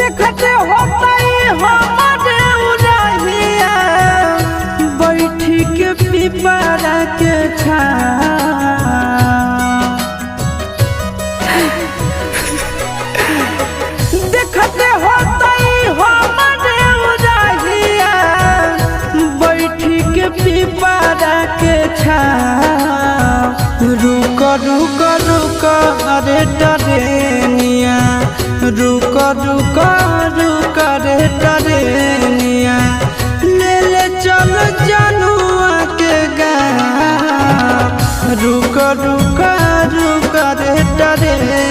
देखते होता हमारे उड़हिया बैठी के पिपरा के देखते होता हमारे उड़हिया बैठी के पिपरा के रुक रुक रुक अरे टरेनिया रुक रुक रुक रे टरेनिया ले ले चल जनुआ के गाँव रुक रुक रुक रे टरेनिया।